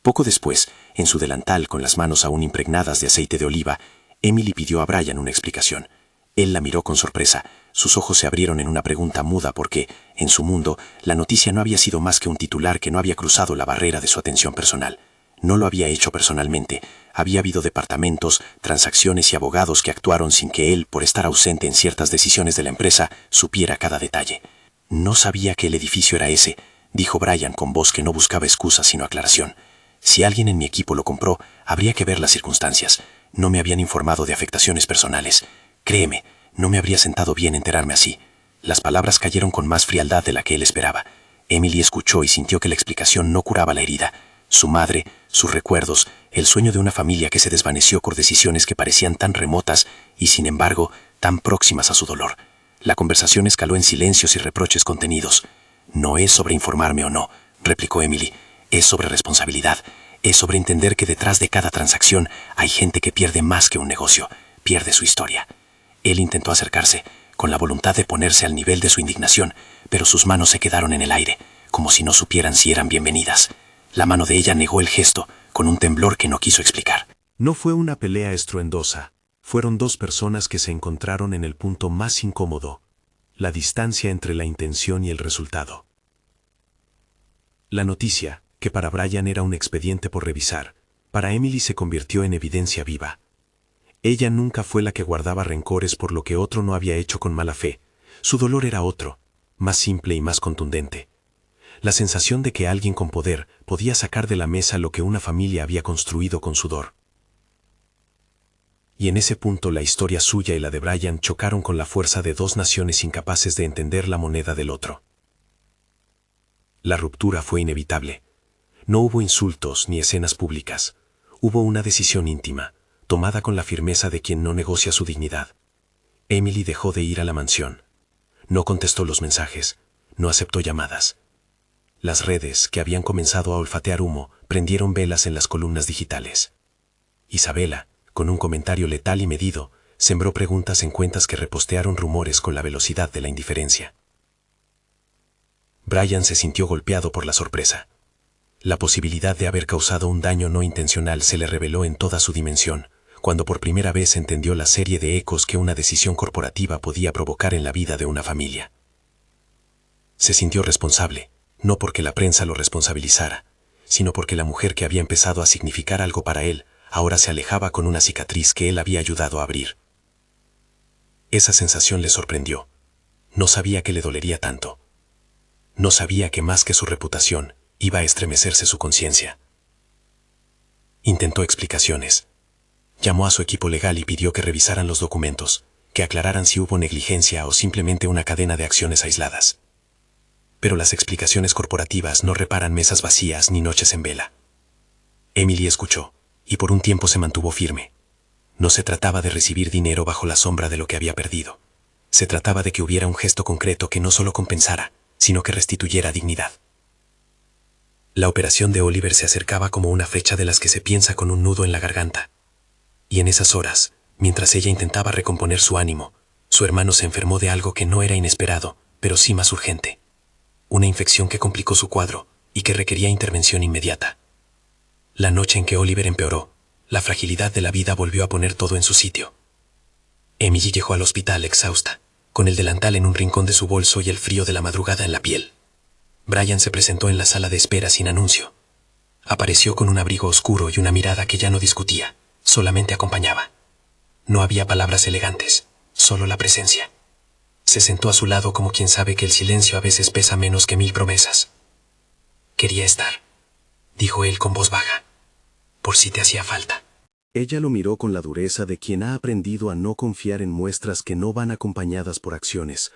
Poco después, en su delantal con las manos aún impregnadas de aceite de oliva, Emily pidió a Brian una explicación. Él la miró con sorpresa. Sus ojos se abrieron en una pregunta muda porque, en su mundo, la noticia no había sido más que un titular que no había cruzado la barrera de su atención personal. No lo había hecho personalmente. Había habido departamentos, transacciones y abogados que actuaron sin que él, por estar ausente en ciertas decisiones de la empresa, supiera cada detalle. No sabía que el edificio era ese, dijo Brian con voz que no buscaba excusas sino aclaración. Si alguien en mi equipo lo compró, habría que ver las circunstancias. No me habían informado de afectaciones personales. Créeme, no me habría sentado bien enterarme así. Las palabras cayeron con más frialdad de la que él esperaba. Emily escuchó y sintió que la explicación no curaba la herida. Su madre, sus recuerdos, el sueño de una familia que se desvaneció por decisiones que parecían tan remotas y, sin embargo, tan próximas a su dolor. La conversación escaló en silencios y reproches contenidos. No es sobre informarme o no, replicó Emily. Es sobre responsabilidad. Es sobre entender que detrás de cada transacción hay gente que pierde más que un negocio, pierde su historia. Él intentó acercarse, con la voluntad de ponerse al nivel de su indignación, pero sus manos se quedaron en el aire, como si no supieran si eran bienvenidas. La mano de ella negó el gesto, con un temblor que no quiso explicar. No fue una pelea estruendosa. Fueron dos personas que se encontraron en el punto más incómodo, la distancia entre la intención y el resultado. La noticia, que para Brian era un expediente por revisar, para Emily se convirtió en evidencia viva. Ella nunca fue la que guardaba rencores por lo que otro no había hecho con mala fe. Su dolor era otro, más simple y más contundente. La sensación de que alguien con poder podía sacar de la mesa lo que una familia había construido con sudor. Y en ese punto la historia suya y la de Brian chocaron con la fuerza de dos naciones incapaces de entender la moneda del otro. La ruptura fue inevitable. No hubo insultos ni escenas públicas. Hubo una decisión íntima, tomada con la firmeza de quien no negocia su dignidad. Emily dejó de ir a la mansión. No contestó los mensajes, no aceptó llamadas. Las redes, que habían comenzado a olfatear humo, prendieron velas en las columnas digitales. Isabela, con un comentario letal y medido, sembró preguntas en cuentas que repostearon rumores con la velocidad de la indiferencia. Brian se sintió golpeado por la sorpresa. La posibilidad de haber causado un daño no intencional se le reveló en toda su dimensión, cuando por primera vez entendió la serie de ecos que una decisión corporativa podía provocar en la vida de una familia. Se sintió responsable, no porque la prensa lo responsabilizara, sino porque la mujer que había empezado a significar algo para él, ahora se alejaba con una cicatriz que él había ayudado a abrir. Esa sensación le sorprendió. No sabía que le dolería tanto. No sabía que más que su reputación, iba a estremecerse su conciencia. Intentó explicaciones. Llamó a su equipo legal y pidió que revisaran los documentos, que aclararan si hubo negligencia o simplemente una cadena de acciones aisladas. Pero las explicaciones corporativas no reparan mesas vacías ni noches en vela. Emily escuchó, y por un tiempo se mantuvo firme. No se trataba de recibir dinero bajo la sombra de lo que había perdido. Se trataba de que hubiera un gesto concreto que no solo compensara, sino que restituyera dignidad. La operación de Oliver se acercaba como una flecha de las que se piensa con un nudo en la garganta. Y en esas horas, mientras ella intentaba recomponer su ánimo, su hermano se enfermó de algo que no era inesperado, pero sí más urgente. Una infección que complicó su cuadro y que requería intervención inmediata. La noche en que Oliver empeoró, la fragilidad de la vida volvió a poner todo en su sitio. Emily llegó al hospital exhausta, con el delantal en un rincón de su bolso y el frío de la madrugada en la piel. Brian se presentó en la sala de espera sin anuncio. Apareció con un abrigo oscuro y una mirada que ya no discutía, solamente acompañaba. No había palabras elegantes, solo la presencia. Se sentó a su lado como quien sabe que el silencio a veces pesa menos que 1000 promesas. Quería estar, dijo él con voz baja, por si te hacía falta. Ella lo miró con la dureza de quien ha aprendido a no confiar en muestras que no van acompañadas por acciones,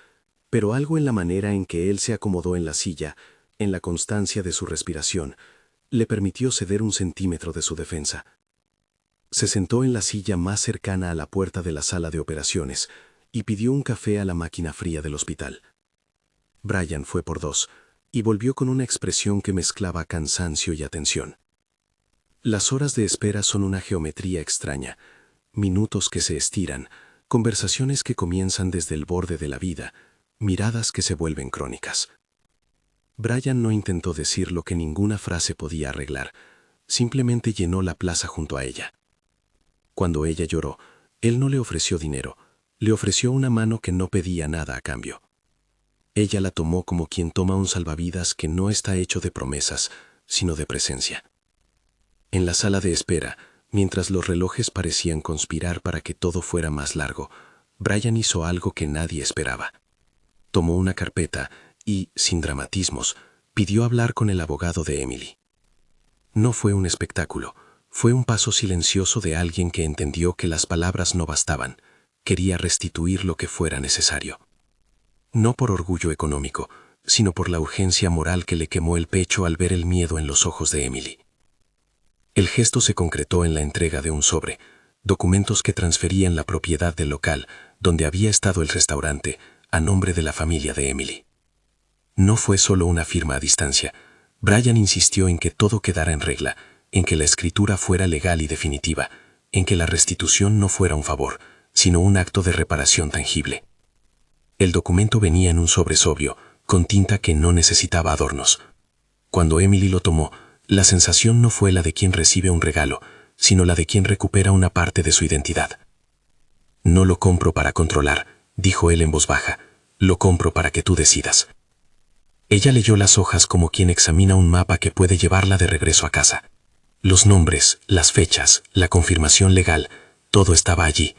pero algo en la manera en que él se acomodó en la silla, en la constancia de su respiración, le permitió ceder 1 centímetro de su defensa. Se sentó en la silla más cercana a la puerta de la sala de operaciones y pidió un café a la máquina fría del hospital. Brian fue por 2 y volvió con una expresión que mezclaba cansancio y atención. Las horas de espera son una geometría extraña, minutos que se estiran, conversaciones que comienzan desde el borde de la vida, miradas que se vuelven crónicas. Brian no intentó decir lo que ninguna frase podía arreglar, simplemente llenó la plaza junto a ella. Cuando ella lloró, él no le ofreció dinero, le ofreció una mano que no pedía nada a cambio. Ella la tomó como quien toma un salvavidas que no está hecho de promesas, sino de presencia. En la sala de espera, mientras los relojes parecían conspirar para que todo fuera más largo, Brian hizo algo que nadie esperaba. Tomó una carpeta y, sin dramatismos, pidió hablar con el abogado de Emily. No fue un espectáculo, fue un paso silencioso de alguien que entendió que las palabras no bastaban, quería restituir lo que fuera necesario. No por orgullo económico, sino por la urgencia moral que le quemó el pecho al ver el miedo en los ojos de Emily. El gesto se concretó en la entrega de un sobre, documentos que transferían la propiedad del local donde había estado el restaurante a nombre de la familia de Emily. No fue solo una firma a distancia. Brian insistió en que todo quedara en regla, en que la escritura fuera legal y definitiva, en que la restitución no fuera un favor, sino un acto de reparación tangible. El documento venía en un sobre sobrio, con tinta que no necesitaba adornos. Cuando Emily lo tomó, la sensación no fue la de quien recibe un regalo, sino la de quien recupera una parte de su identidad. No lo compro para controlar, dijo él en voz baja, lo compro para que tú decidas. Ella leyó las hojas como quien examina un mapa que puede llevarla de regreso a casa. Los nombres, las fechas, la confirmación legal, todo estaba allí.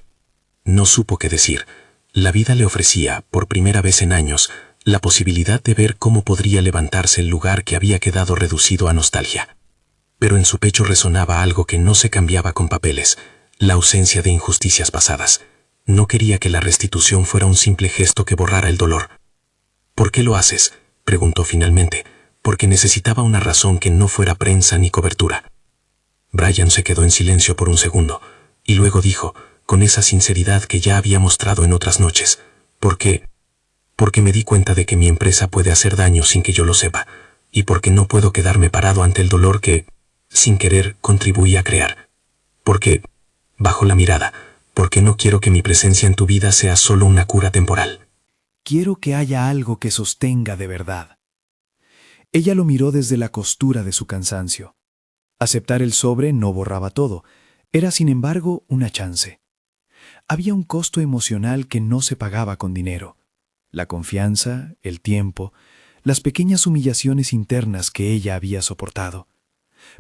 No supo qué decir. La vida le ofrecía, por primera vez en años, la posibilidad de ver cómo podría levantarse el lugar que había quedado reducido a nostalgia. Pero en su pecho resonaba algo que no se cambiaba con papeles, la ausencia de injusticias pasadas. No quería que la restitución fuera un simple gesto que borrara el dolor. ¿Por qué lo haces?, preguntó finalmente, porque necesitaba una razón que no fuera prensa ni cobertura. Brian se quedó en silencio por un segundo, y luego dijo, con esa sinceridad que ya había mostrado en otras noches, porque me di cuenta de que mi empresa puede hacer daño sin que yo lo sepa, y porque no puedo quedarme parado ante el dolor que, sin querer, contribuí a crear. Porque, bajo la mirada, porque no quiero que mi presencia en tu vida sea solo una cura temporal. Quiero que haya algo que sostenga de verdad. Ella lo miró desde la costura de su cansancio. Aceptar el sobre no borraba todo, era sin embargo una chance. Había un costo emocional que no se pagaba con dinero. La confianza, el tiempo, las pequeñas humillaciones internas que ella había soportado.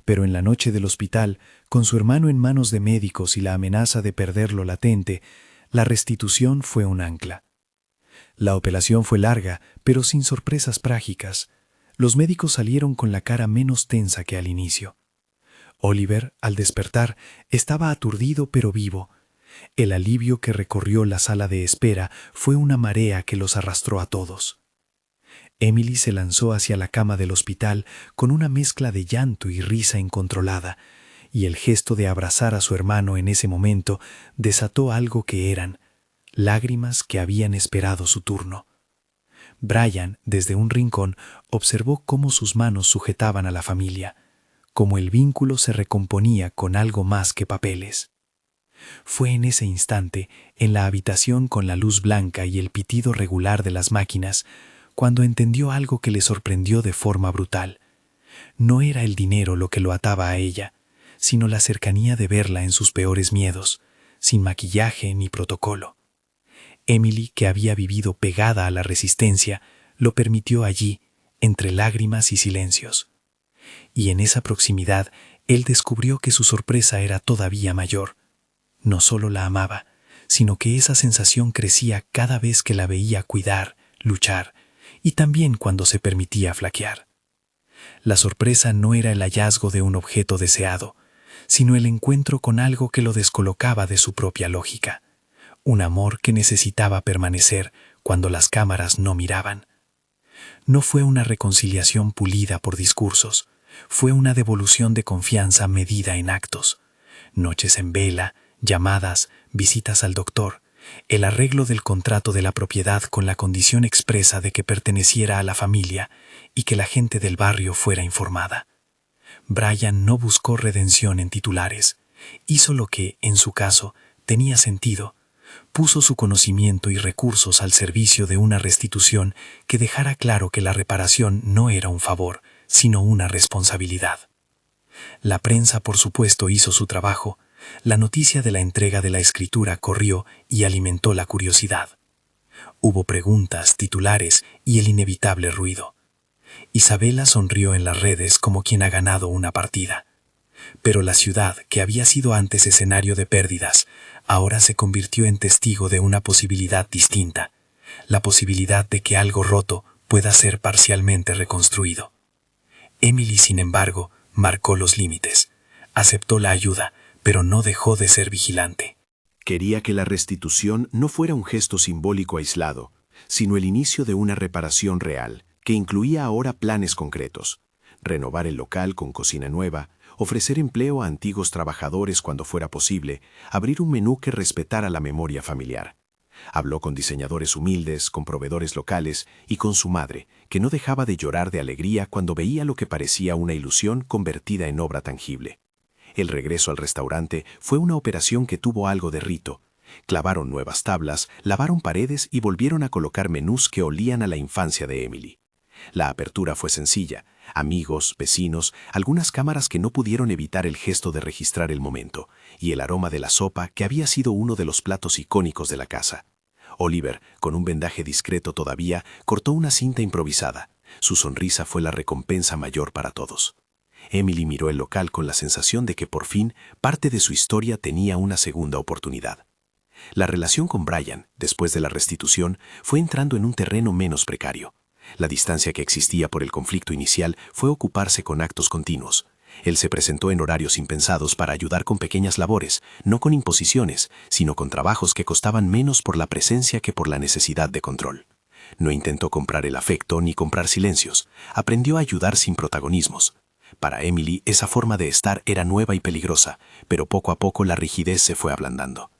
Pero en la noche del hospital, con su hermano en manos de médicos y la amenaza de perderlo latente, la restitución fue un ancla. La operación fue larga, pero sin sorpresas trágicas. Los médicos salieron con la cara menos tensa que al inicio. Oliver, al despertar, estaba aturdido pero vivo. El alivio que recorrió la sala de espera fue una marea que los arrastró a todos. Emily se lanzó hacia la cama del hospital con una mezcla de llanto y risa incontrolada, y el gesto de abrazar a su hermano en ese momento desató algo que eran lágrimas que habían esperado su turno. Brian, desde un rincón, observó cómo sus manos sujetaban a la familia, cómo el vínculo se recomponía con algo más que papeles. Fue en ese instante, en la habitación con la luz blanca y el pitido regular de las máquinas, cuando entendió algo que le sorprendió de forma brutal. No era el dinero lo que lo ataba a ella, sino la cercanía de verla en sus peores miedos, sin maquillaje ni protocolo. Emily, que había vivido pegada a la resistencia, lo permitió allí, entre lágrimas y silencios. Y en esa proximidad, él descubrió que su sorpresa era todavía mayor. No solo la amaba, sino que esa sensación crecía cada vez que la veía cuidar, luchar, y también cuando se permitía flaquear. La sorpresa no era el hallazgo de un objeto deseado, sino el encuentro con algo que lo descolocaba de su propia lógica. Un amor que necesitaba permanecer cuando las cámaras no miraban. No fue una reconciliación pulida por discursos, fue una devolución de confianza medida en actos. Noches en vela, llamadas, visitas al doctor, el arreglo del contrato de la propiedad con la condición expresa de que perteneciera a la familia y que la gente del barrio fuera informada. Brian no buscó redención en titulares, hizo lo que, en su caso, tenía sentido. Puso su conocimiento y recursos al servicio de una restitución que dejara claro que la reparación no era un favor, sino una responsabilidad. La prensa, por supuesto, hizo su trabajo. La noticia de la entrega de la escritura corrió y alimentó la curiosidad. Hubo preguntas, titulares y el inevitable ruido. Isabela sonrió en las redes como quien ha ganado una partida. pero la ciudad, que había sido antes escenario de pérdidas, ahora se convirtió en testigo de una posibilidad distinta, la posibilidad de que algo roto pueda ser parcialmente reconstruido. Emily, sin embargo, marcó los límites, aceptó la ayuda, pero no dejó de ser vigilante. Quería que la restitución no fuera un gesto simbólico aislado, sino el inicio de una reparación real, que incluía ahora planes concretos: renovar el local con cocina nueva, ofrecer empleo a antiguos trabajadores cuando fuera posible, abrir un menú que respetara la memoria familiar. Habló con diseñadores humildes, con proveedores locales y con su madre, que no dejaba de llorar de alegría cuando veía lo que parecía una ilusión convertida en obra tangible. El regreso al restaurante fue una operación que tuvo algo de rito. Clavaron nuevas tablas, lavaron paredes y volvieron a colocar menús que olían a la infancia de Emily. La apertura fue sencilla: amigos, vecinos, algunas cámaras que no pudieron evitar el gesto de registrar el momento, y el aroma de la sopa que había sido uno de los platos icónicos de la casa. Oliver, con un vendaje discreto todavía, cortó una cinta improvisada. Su sonrisa fue la recompensa mayor para todos. Emily miró el local con la sensación de que por fin parte de su historia tenía una segunda oportunidad. La relación con Brian, después de la restitución, fue entrando en un terreno menos precario. La distancia que existía por el conflicto inicial fue ocuparse con actos continuos. Él se presentó en horarios impensados para ayudar con pequeñas labores, no con imposiciones, sino con trabajos que costaban menos por la presencia que por la necesidad de control. No intentó comprar el afecto ni comprar silencios. Aprendió a ayudar sin protagonismos. Para Emily, esa forma de estar era nueva y peligrosa, pero poco a poco la rigidez se fue ablandando.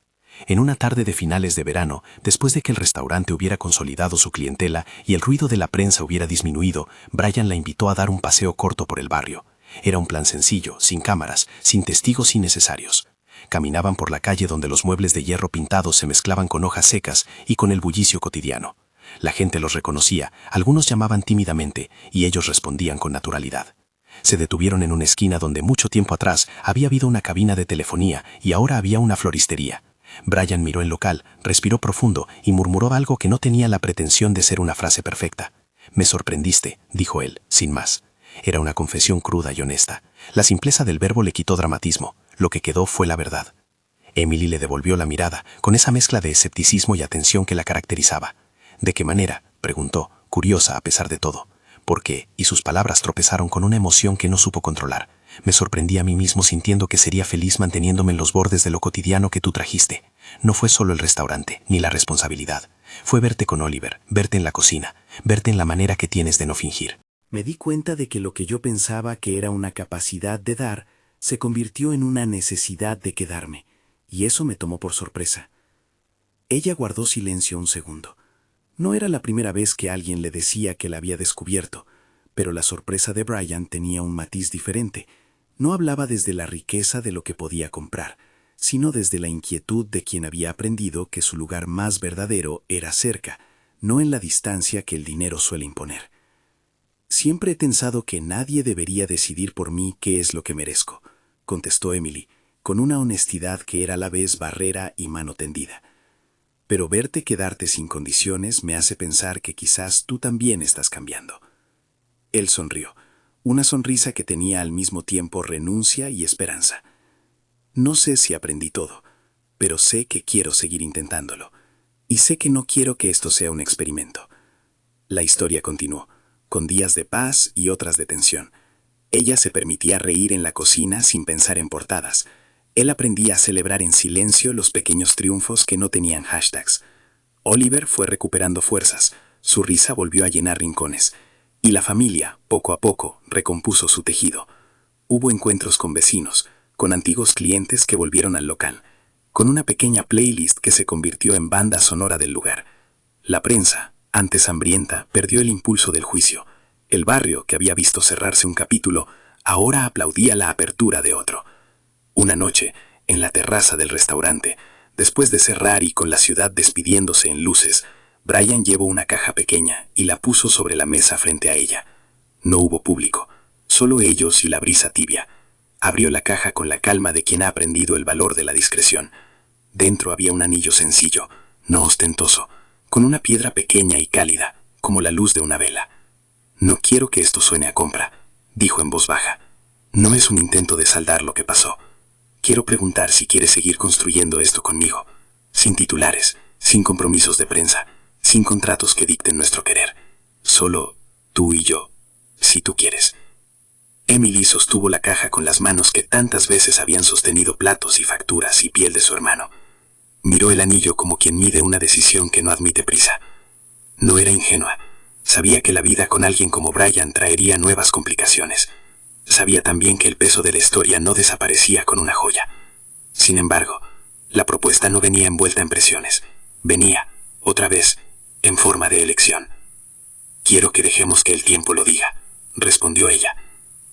En una tarde de finales de verano, después de que el restaurante hubiera consolidado su clientela y el ruido de la prensa hubiera disminuido, Brian la invitó a dar un paseo corto por el barrio. Era un plan sencillo, sin cámaras, sin testigos innecesarios. Caminaban por la calle donde los muebles de hierro pintados se mezclaban con hojas secas y con el bullicio cotidiano. La gente los reconocía, algunos llamaban tímidamente y ellos respondían con naturalidad. Se detuvieron en una esquina donde mucho tiempo atrás había habido una cabina de telefonía y ahora había una floristería. Brian miró el local, respiró profundo y murmuró algo que no tenía la pretensión de ser una frase perfecta. «Me sorprendiste», dijo él, sin más. Era una confesión cruda y honesta. La simpleza del verbo le quitó dramatismo. Lo que quedó fue la verdad. Emily le devolvió la mirada, con esa mezcla de escepticismo y atención que la caracterizaba. «¿De qué manera?», preguntó, curiosa a pesar de todo. «¿Por qué?», y sus palabras tropezaron con una emoción que no supo controlar. «Me sorprendí a mí mismo sintiendo que sería feliz manteniéndome en los bordes de lo cotidiano que tú trajiste. No fue solo el restaurante, ni la responsabilidad. Fue verte con Oliver, verte en la cocina, verte en la manera que tienes de no fingir». Me di cuenta de que lo que yo pensaba que era una capacidad de dar se convirtió en una necesidad de quedarme, y eso me tomó por sorpresa. Ella guardó silencio un segundo. No era la primera vez que alguien le decía que la había descubierto, pero la sorpresa de Brian tenía un matiz diferente. No hablaba desde la riqueza de lo que podía comprar, sino desde la inquietud de quien había aprendido que su lugar más verdadero era cerca, no en la distancia que el dinero suele imponer. «Siempre he pensado que nadie debería decidir por mí qué es lo que merezco», contestó Emily, con una honestidad que era a la vez barrera y mano tendida. «Pero verte quedarte sin condiciones me hace pensar que quizás tú también estás cambiando». Él sonrió, una sonrisa que tenía al mismo tiempo renuncia y esperanza. «No sé si aprendí todo, pero sé que quiero seguir intentándolo, y sé que no quiero que esto sea un experimento». La historia continuó, con días de paz y otras de tensión. Ella se permitía reír en la cocina sin pensar en portadas. Él aprendía a celebrar en silencio los pequeños triunfos que no tenían hashtags. Oliver fue recuperando fuerzas, su risa volvió a llenar rincones, y la familia, poco a poco, recompuso su tejido. Hubo encuentros con vecinos, con antiguos clientes que volvieron al local, con una pequeña playlist que se convirtió en banda sonora del lugar. La prensa, antes hambrienta, perdió el impulso del juicio. El barrio, que había visto cerrarse un capítulo, ahora aplaudía la apertura de otro. Una noche, en la terraza del restaurante, después de cerrar y con la ciudad despidiéndose en luces, Brian llevó una caja pequeña y la puso sobre la mesa frente a ella. No hubo público, solo ellos y la brisa tibia. Abrió la caja con la calma de quien ha aprendido el valor de la discreción. Dentro había un anillo sencillo, no ostentoso, con una piedra pequeña y cálida, como la luz de una vela. «No quiero que esto suene a compra», dijo en voz baja. No es un intento de saldar lo que pasó. Quiero preguntar si quieres seguir construyendo esto conmigo, sin titulares, sin compromisos de prensa, sin contratos que dicten nuestro querer. Solo tú y yo, si tú quieres. Emily sostuvo la caja con las manos que tantas veces habían sostenido platos y facturas y piel de su hermano. Miró el anillo como quien mide una decisión que no admite prisa. No era ingenua. Sabía que la vida con alguien como Brian traería nuevas complicaciones. Sabía también que el peso de la historia no desaparecía con una joya. Sin embargo, la propuesta no venía envuelta en presiones. Venía, otra vez, en forma de elección. «Quiero que dejemos que el tiempo lo diga», respondió ella,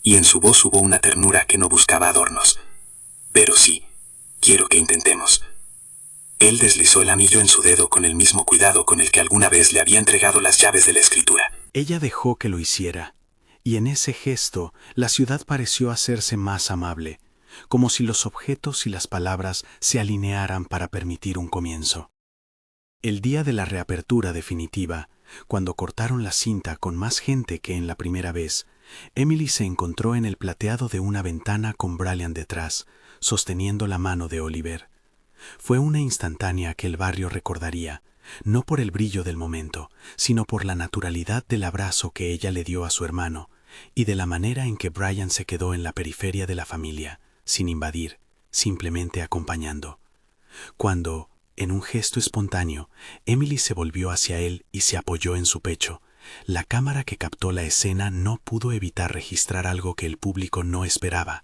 y en su voz hubo una ternura que no buscaba adornos. «Pero sí, quiero que intentemos». Él deslizó el anillo en su dedo con el mismo cuidado con el que alguna vez le había entregado las llaves de la escritura. Ella dejó que lo hiciera, y en ese gesto la ciudad pareció hacerse más amable, como si los objetos y las palabras se alinearan para permitir un comienzo. El día de la reapertura definitiva, cuando cortaron la cinta con más gente que en la primera vez, Emily se encontró en el plateado de una ventana con Brian detrás, sosteniendo la mano de Oliver. Fue una instantánea que el barrio recordaría, no por el brillo del momento, sino por la naturalidad del abrazo que ella le dio a su hermano y de la manera en que Brian se quedó en la periferia de la familia, sin invadir, simplemente acompañando. Cuando, en un gesto espontáneo, Emily se volvió hacia él y se apoyó en su pecho, la cámara que captó la escena no pudo evitar registrar algo que el público no esperaba.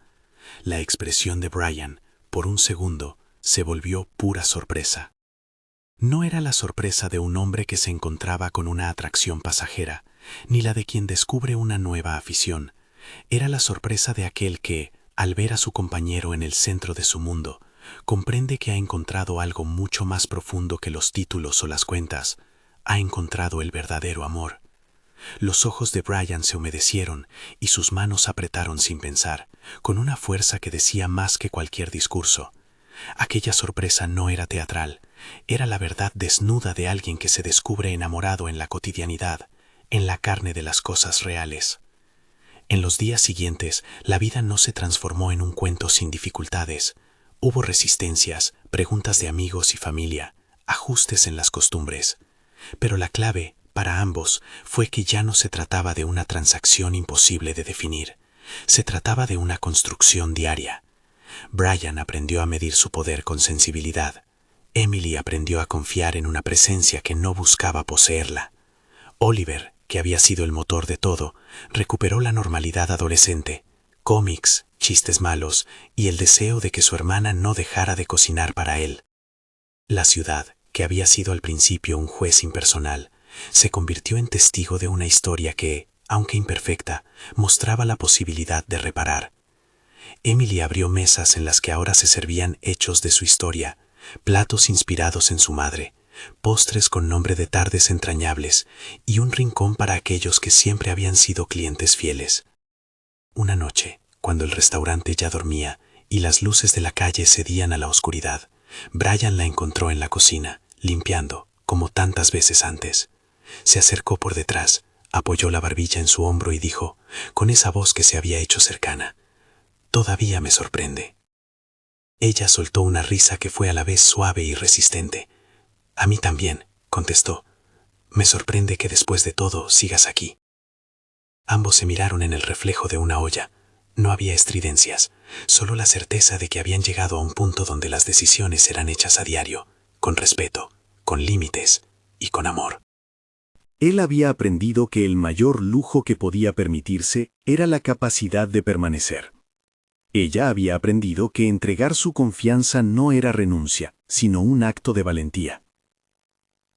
La expresión de Brian, por un segundo, se volvió pura sorpresa. No era la sorpresa de un hombre que se encontraba con una atracción pasajera, ni la de quien descubre una nueva afición. Era la sorpresa de aquel que, al ver a su compañero en el centro de su mundo, comprende que ha encontrado algo mucho más profundo que los títulos o las cuentas. Ha encontrado el verdadero amor. Los ojos de Brian se humedecieron y sus manos apretaron sin pensar, con una fuerza que decía más que cualquier discurso. Aquella sorpresa no era teatral, era la verdad desnuda de alguien que se descubre enamorado en la cotidianidad, en la carne de las cosas reales. En los días siguientes, la vida no se transformó en un cuento sin dificultades. Hubo resistencias, preguntas de amigos y familia, ajustes en las costumbres. Pero la clave, para ambos, fue que ya no se trataba de una transacción imposible de definir. Se trataba de una construcción diaria. Brian aprendió a medir su poder con sensibilidad. Emily aprendió a confiar en una presencia que no buscaba poseerla. Oliver, que había sido el motor de todo, recuperó la normalidad adolescente, cómics, chistes malos y el deseo de que su hermana no dejara de cocinar para él. La ciudad, que había sido al principio un juez impersonal, se convirtió en testigo de una historia que, aunque imperfecta, mostraba la posibilidad de reparar. Emily abrió mesas en las que ahora se servían hechos de su historia, platos inspirados en su madre, postres con nombre de tardes entrañables y un rincón para aquellos que siempre habían sido clientes fieles. Una noche, cuando el restaurante ya dormía y las luces de la calle cedían a la oscuridad, Brian la encontró en la cocina, limpiando, como tantas veces antes. Se acercó por detrás, apoyó la barbilla en su hombro y dijo, con esa voz que se había hecho cercana, «Todavía me sorprende». Ella soltó una risa que fue a la vez suave y resistente. «A mí también», contestó. «Me sorprende que después de todo sigas aquí». Ambos se miraron en el reflejo de una olla. No había estridencias, solo la certeza de que habían llegado a un punto donde las decisiones eran hechas a diario, con respeto, con límites y con amor. Él había aprendido que el mayor lujo que podía permitirse era la capacidad de permanecer. Ella había aprendido que entregar su confianza no era renuncia, sino un acto de valentía.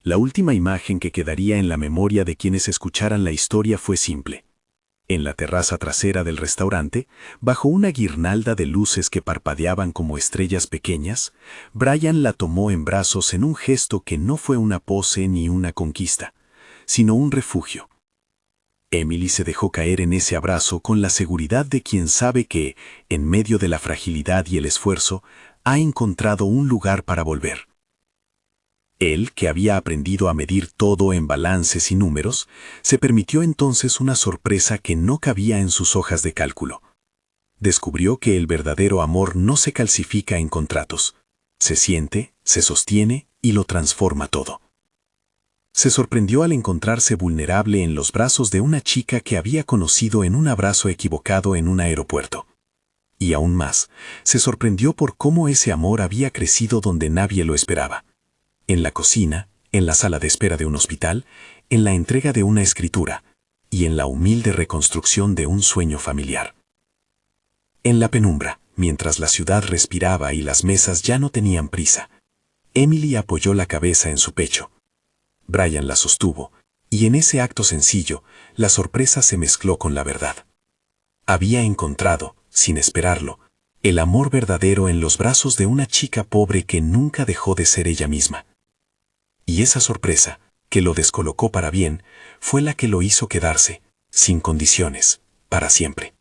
La última imagen que quedaría en la memoria de quienes escucharan la historia fue simple. En la terraza trasera del restaurante, bajo una guirnalda de luces que parpadeaban como estrellas pequeñas, Brian la tomó en brazos en un gesto que no fue una pose ni una conquista, sino un refugio. Emily se dejó caer en ese abrazo con la seguridad de quien sabe que, en medio de la fragilidad y el esfuerzo, ha encontrado un lugar para volver. Él, que había aprendido a medir todo en balances y números, se permitió entonces una sorpresa que no cabía en sus hojas de cálculo. descubrió que el verdadero amor no se calcifica en contratos. Se siente, se sostiene y lo transforma todo. Se sorprendió al encontrarse vulnerable en los brazos de una chica que había conocido en un abrazo equivocado en un aeropuerto. Y aún más, se sorprendió por cómo ese amor había crecido donde nadie lo esperaba. En la cocina, en la sala de espera de un hospital, en la entrega de una escritura y en la humilde reconstrucción de un sueño familiar. En la penumbra, mientras la ciudad respiraba y las mesas ya no tenían prisa, Emily apoyó la cabeza en su pecho. Brian la sostuvo, y en ese acto sencillo, la sorpresa se mezcló con la verdad. Había encontrado, sin esperarlo, el amor verdadero en los brazos de una chica pobre que nunca dejó de ser ella misma. Y esa sorpresa, que lo descolocó para bien, fue la que lo hizo quedarse, sin condiciones, para siempre.